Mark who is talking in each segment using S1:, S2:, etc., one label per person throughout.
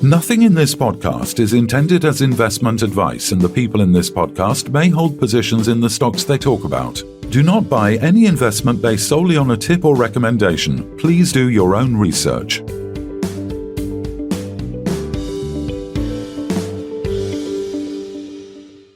S1: Nothing in this podcast is intended as investment advice, and the people in this podcast may hold positions in the stocks they talk about. Do not buy any investment based solely on a tip or recommendation. Please do your own research.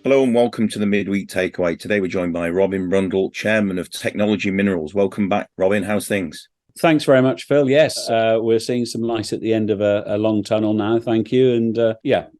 S2: Hello and welcome to the Midweek Takeaway. Today we're joined by Robin Brundle, Chairman of Technology Minerals. Welcome back, Robin. How's things?
S3: Thanks very much, Phil. Yes, we're seeing some light at the end of a long tunnel now. Thank you. And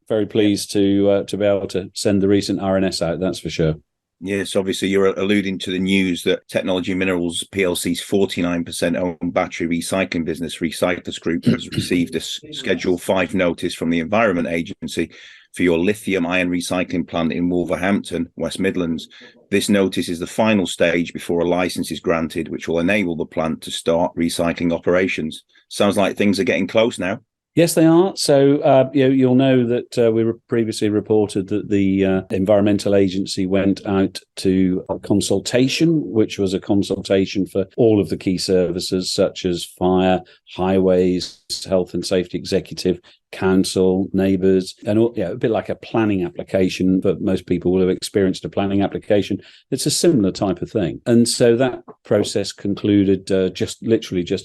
S3: very pleased to be able to send the recent RNS out. That's for sure.
S2: Yes, obviously you're alluding to the news that Technology Minerals PLC's 49% owned battery recycling business, Recyclers Group, has received a Schedule 5 notice from the Environment Agency for your lithium-ion recycling plant in Wolverhampton, West Midlands. This notice is the final stage before a license is granted, which will enable the plant to start recycling operations. Sounds like things are getting close now.
S3: Yes, they are. So you'll know that we previously reported that the Environmental Agency went out to a consultation, which was a consultation for all of the key services such as fire, highways, health and safety executive, council, neighbours, and a bit like a planning application, but most people will have experienced a planning application. It's a similar type of thing. And so that process concluded just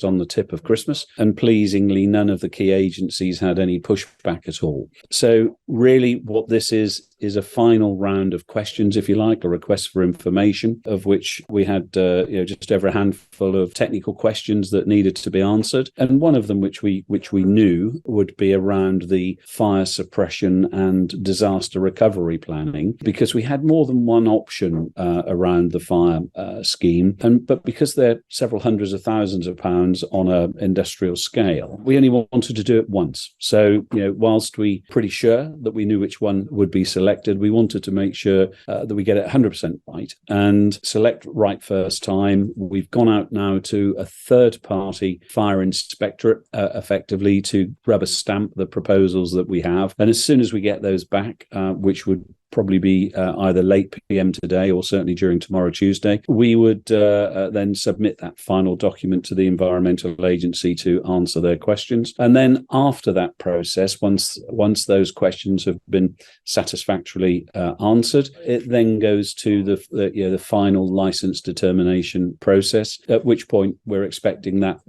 S3: on the tip of Christmas. And pleasingly, none of the key agencies had any pushback at all. So really what this is a final round of questions, if you like, a request for information, of which we had just over a handful of technical questions that needed to be answered. And one of them, which we knew would be around the fire suppression and disaster recovery planning, because we had more than one option around the fire scheme. But because they're several hundreds of thousands of pounds on an industrial scale, we only wanted to do it once. So, whilst we pretty sure that we knew which one would be selected, we wanted to make sure that we get it 100% right and select right first time. We've gone out now to a third-party fire inspectorate, effectively, to rubber stamp the proposals that we have. And as soon as we get those back, which would probably be either late PM today or certainly during tomorrow, Tuesday, we would then submit that final document to the Environmental Agency to answer their questions. And then after that process, once those questions have been satisfactorily answered, it then goes to the final license determination process, at which point we're expecting that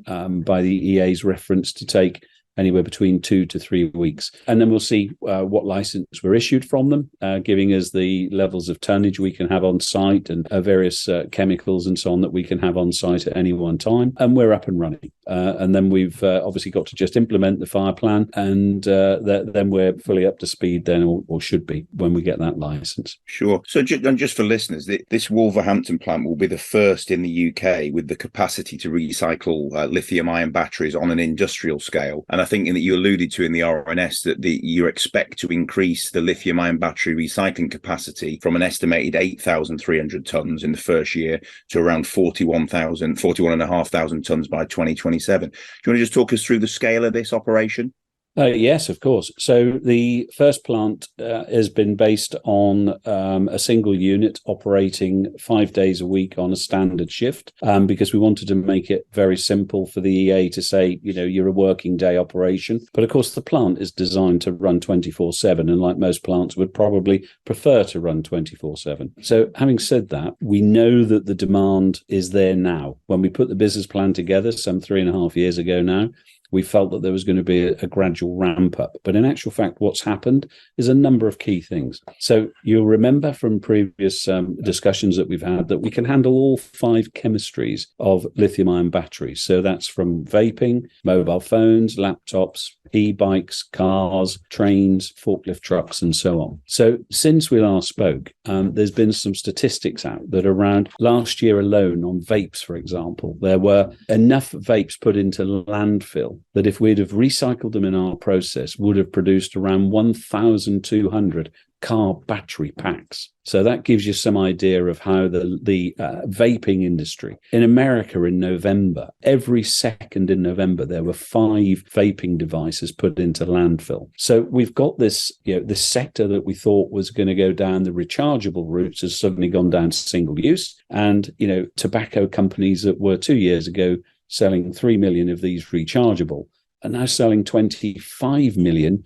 S3: by the EA's reference to take anywhere between 2 to 3 weeks. And then we'll see what license we're issued from them, giving us the levels of tonnage we can have on site and various chemicals and so on that we can have on site at any one time. And we're up and running. And then we've obviously got to just implement the fire plan, and then we're fully up to speed then, or should be, when we get that license.
S2: Sure. So just for listeners, this Wolverhampton plant will be the first in the UK with the capacity to recycle lithium-ion batteries on an industrial scale. And I think that you alluded to in the RNS that you expect to increase the lithium-ion battery recycling capacity from an estimated 8,300 tonnes in the first year to around 41,500 tonnes by 2027. Do you want to just talk us through the scale of this operation?
S3: Yes, of course. So the first plant has been based on a single unit operating 5 days a week on a standard shift, because we wanted to make it very simple for the EA to say, you're a working day operation. But of course, the plant is designed to run 24/7, and like most plants would probably prefer to run 24/7. So having said that, we know that the demand is there now. When we put the business plan together some 3.5 years ago now, we felt that there was going to be a gradual ramp up. But in actual fact, what's happened is a number of key things. So you'll remember from previous discussions that we've had that we can handle all 5 chemistries of lithium-ion batteries. So that's from vaping, mobile phones, laptops, e-bikes, cars, trains, forklift trucks, and so on. So since we last spoke, there's been some statistics out that around last year alone on vapes, for example, there were enough vapes put into landfill that if we'd have recycled them in our process, would have produced around 1,200 car battery packs. So that gives you some idea of how the vaping industry in America in November, every second in November, there were 5 vaping devices put into landfill. So we've got this, this sector that we thought was going to go down the rechargeable routes has suddenly gone down to single use. And, tobacco companies that were 2 years ago selling 3 million of these rechargeable are now selling 25 million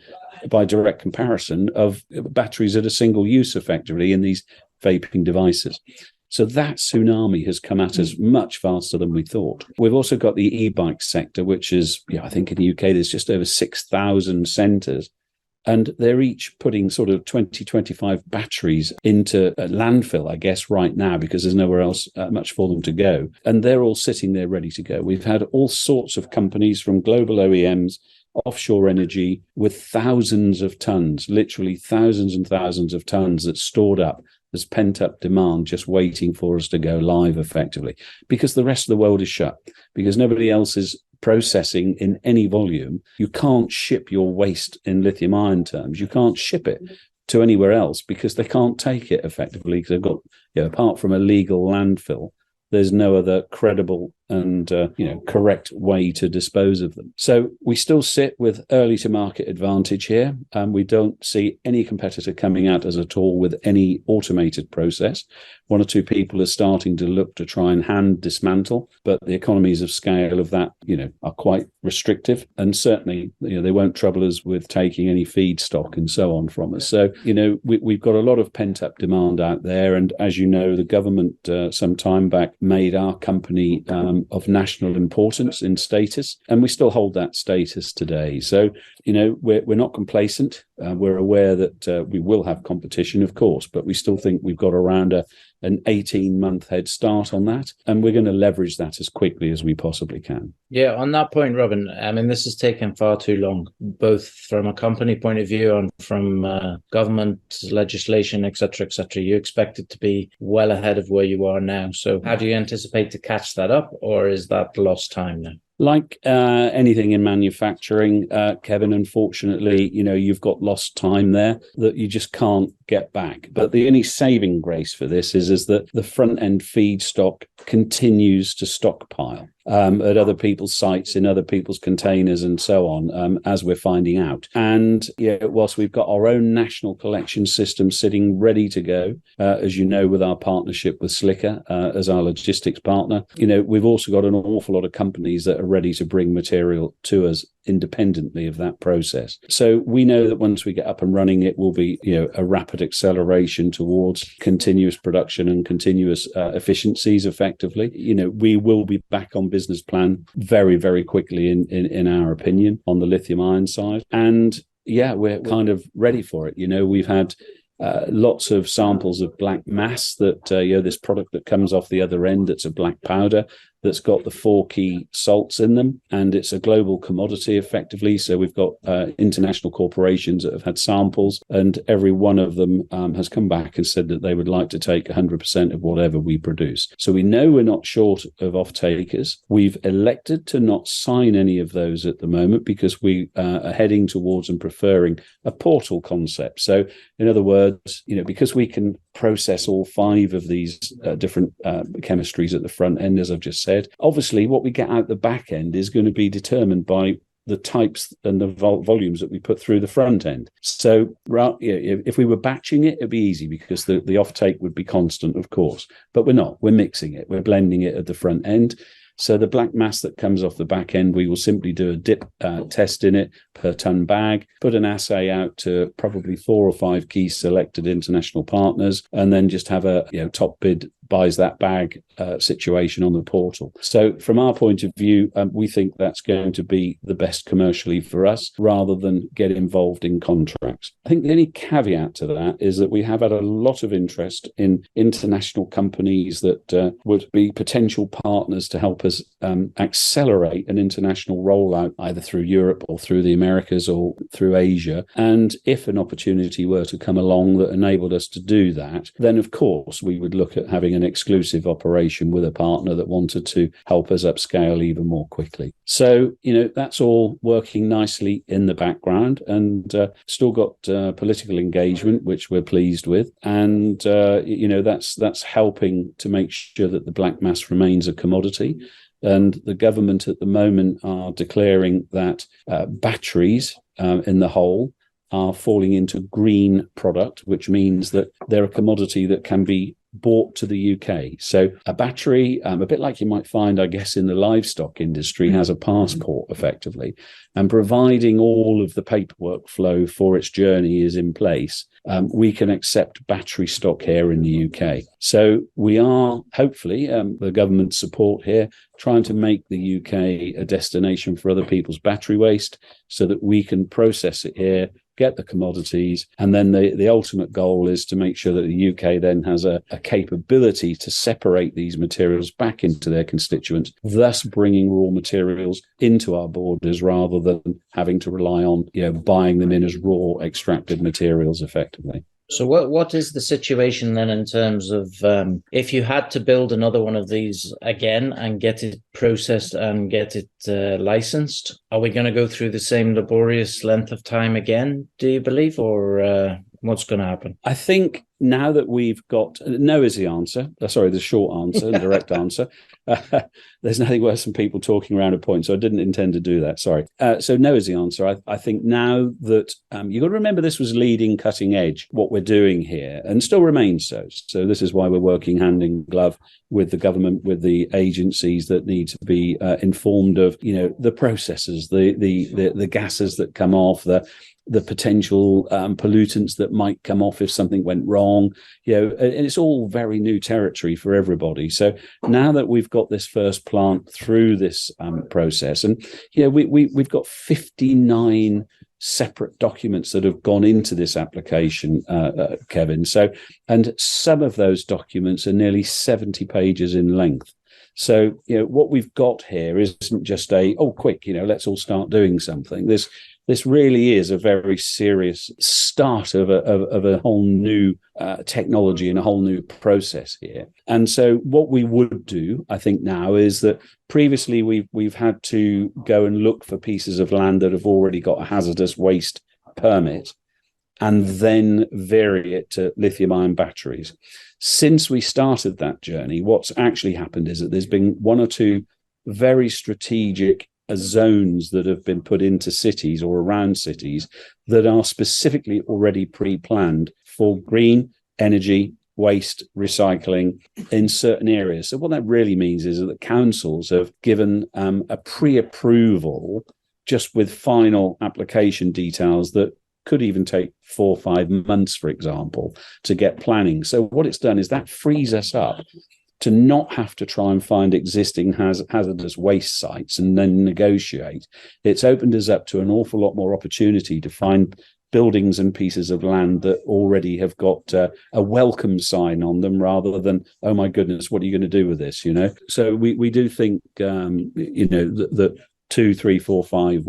S3: by direct comparison of batteries that are single use effectively in these vaping devices. So that tsunami has come at us much faster than we thought. We've also got the e-bike sector, which is, I think in the UK, there's just over 6,000 centres. And they're each putting sort of 25 batteries into a landfill, I guess, right now, because there's nowhere else much for them to go. And they're all sitting there ready to go. We've had all sorts of companies from global OEMs, offshore energy, with thousands of tons, literally thousands and thousands of tons that's stored up. There's pent-up demand just waiting for us to go live effectively, because the rest of the world is shut, because nobody else is processing in any volume. You can't ship your waste in lithium ion terms. You can't ship it to anywhere else because they can't take it effectively, because they've got, apart from a legal landfill, there's no other credible and correct way to dispose of them. So we still sit with early to market advantage here. We don't see any competitor coming at us at all with any automated process. One or two people are starting to look to try and hand dismantle, but the economies of scale of that, are quite restrictive. And certainly, they won't trouble us with taking any feedstock and so on from us. So, we've got a lot of pent up demand out there. And as you know, the government some time back made our company of national importance in status, and we still hold that status today. So, we're not complacent. We're aware that we will have competition, of course, but we still think we've got around an 18-month head start on that, and we're going to leverage that as quickly as we possibly can.
S4: Yeah, on that point, Robin, I mean, this has taken far too long, both from a company point of view and from government legislation, et cetera, et cetera. You expect it to be well ahead of where you are now. So how do you anticipate to catch that up, or is that lost time now?
S3: Like anything in manufacturing, Kevin, unfortunately, you've got lost time there that you just can't get back. But the only saving grace for this is that the front end feedstock continues to stockpile at other people's sites, in other people's containers and so on, as we're finding out. And whilst we've got our own national collection system sitting ready to go, as you know, with our partnership with Slicker as our logistics partner, we've also got an awful lot of companies that are ready to bring material to us independently of that process. So we know that once we get up and running, it will be a rapid acceleration towards continuous production and continuous efficiencies effectively. We will be back on business plan very, very quickly in our opinion on the lithium ion side. And we're kind of ready for it. We've had lots of samples of black mass that this product that comes off the other end, that's a black powder that's got the 4 key salts in them, and it's a global commodity effectively. So we've got international corporations that have had samples, and every one of them has come back and said that they would like to take 100% of whatever we produce. So we know we're not short of off-takers. We've elected to not sign any of those at the moment because we are heading towards and preferring a portal concept. So in other words, because we can process all 5 of these different chemistries at the front end, as I've just said, obviously what we get out the back end is going to be determined by the types and the volumes that we put through the front end. So if we were batching it, it'd be easy because the offtake would be constant, of course, but we're not. We're mixing it. We're blending it at the front end. So the black mass that comes off the back end, we will simply do a dip test in it per ton bag, put an assay out to probably 4 or 5 key selected international partners, and then just have a top bid buys that bag situation on the portal. So from our point of view, we think that's going to be the best commercially for us rather than get involved in contracts. I think the only caveat to that is that we have had a lot of interest in international companies that would be potential partners to help us accelerate an international rollout either through Europe or through the Americas or through Asia. And if an opportunity were to come along that enabled us to do that, then of course we would look at having an exclusive operation with a partner that wanted to help us upscale even more quickly. So, that's all working nicely in the background, and still got political engagement, which we're pleased with. And, that's helping to make sure that the black mass remains a commodity. And the government at the moment are declaring that batteries in the whole are falling into green product, which means that they're a commodity that can be bought to the UK. So a battery, a bit like you might find, I guess, in the livestock industry, has a passport effectively. and providing all of the paperwork flow for its journey is in place, we can accept battery stock here in the UK. So we are hopefully, the government's support here, trying to make the UK a destination for other people's battery waste so that we can process it here, get the commodities, and then the ultimate goal is to make sure that the UK then has a capability to separate these materials back into their constituents, thus bringing raw materials into our borders rather than having to rely on buying them in as raw extracted materials effectively.
S4: So what is the situation then in terms of if you had to build another one of these again and get it processed and get it licensed? Are we going to go through the same laborious length of time again, do you believe, or what's going to happen?
S3: I think now that we've got no is the answer. Sorry, the short answer, the direct answer. There's nothing worse than people talking around a point, so I didn't intend to do that. Sorry. So no is the answer. I think now that you've got to remember this was leading, cutting edge, what we're doing here, and still remains so. So this is why we're working hand in glove with the government, with the agencies that need to be informed of, the processes, the gases that come off, the potential pollutants that might come off if something went wrong, and it's all very new territory for everybody. So now that we've got this first plant through this process, and we've got 59 separate documents that have gone into this application, Kevin. So, and some of those documents are nearly 70 pages in length. So, what we've got here isn't just quick, let's all start doing something. This really is a very serious start of a whole new technology and a whole new process here. And so what we would do, I think now, is that previously we've had to go and look for pieces of land that have already got a hazardous waste permit and then vary it to lithium-ion batteries. Since we started that journey, what's actually happened is that there's been one or two very strategic zones that have been put into cities or around cities that are specifically already pre-planned for green energy, waste, recycling in certain areas. So what that really means is that the councils have given a pre-approval just with final application details that could even take 4 or 5 months, for example, to get planning. So what it's done is that frees us up to not have to try and find existing hazardous waste sites and then negotiate. It's opened us up to an awful lot more opportunity to find buildings and pieces of land that already have got a welcome sign on them rather than, oh my goodness, what are you going to do with this, So we do think, that 2, 3, 4, 5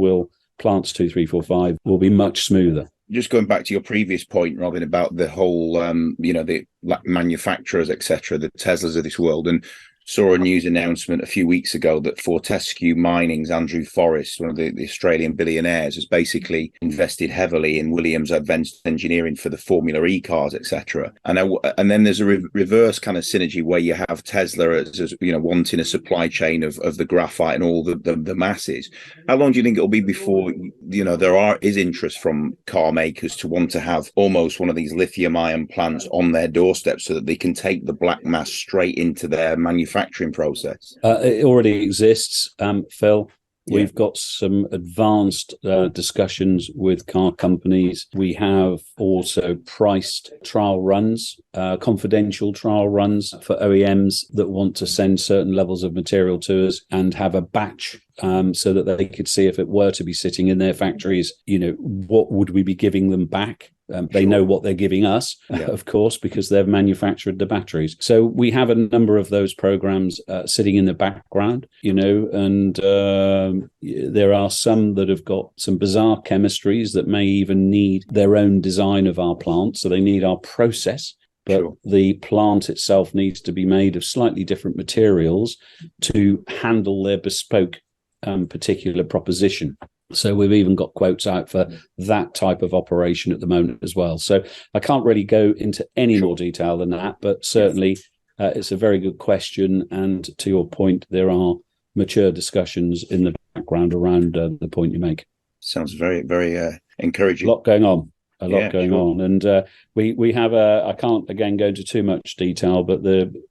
S3: plants 2, 3, 4, 5 will be much smoother.
S2: Just going back to your previous point, Robin, about the whole, the manufacturers, etc., the Teslas of this world, and saw a news announcement a few weeks ago that Fortescue Mining's Andrew Forrest, one of the Australian billionaires, has basically invested heavily in Williams Advanced Engineering for the Formula E cars, etc. And then there's a reverse kind of synergy where you have Tesla as wanting a supply chain of the graphite and all the masses. How long do you think it'll be before there is interest from car makers to want to have almost one of these lithium-ion plants on their doorstep so that they can take the black mass straight into their manufacturing process?
S3: It already exists, Phil. We've got some advanced discussions with car companies. We have also priced trial runs, confidential trial runs for OEMs that want to send certain levels of material to us and have a batch so that they could see if it were to be sitting in their factories, what would we be giving them back? They know what they're giving us, of course, because they've manufactured the batteries. So we have a number of those programs sitting in the background, and there are some that have got some bizarre chemistries that may even need their own design of our plant. So they need our process. But the plant itself needs to be made of slightly different materials to handle their bespoke particular proposition. So we've even got quotes out for that type of operation at the moment as well. So I can't really go into any more detail than that, but certainly it's a very good question. And to your point, there are mature discussions in the background around the point you make.
S2: Sounds very, very encouraging.
S3: A lot going on. a lot going on. And we have I can't again go into too much detail, but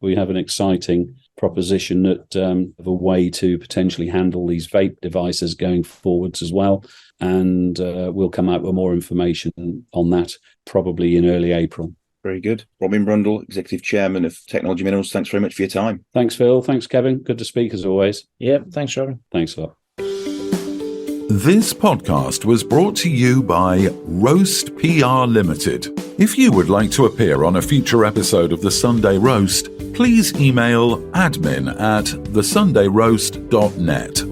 S3: we have an exciting proposition that of a way to potentially handle these vape devices going forwards as well. And we'll come out with more information on that probably in early April.
S2: Very good. Robin Brundle, Executive Chairman of Technology Minerals, thanks very much for your time.
S3: Thanks, Phil. Thanks, Kevin. Good to speak as always.
S4: Yeah, thanks, Robin.
S3: Thanks a lot.
S1: This podcast was brought to you by Roast PR Limited. If you would like to appear on a future episode of The Sunday Roast, please email admin@thesundayroast.net.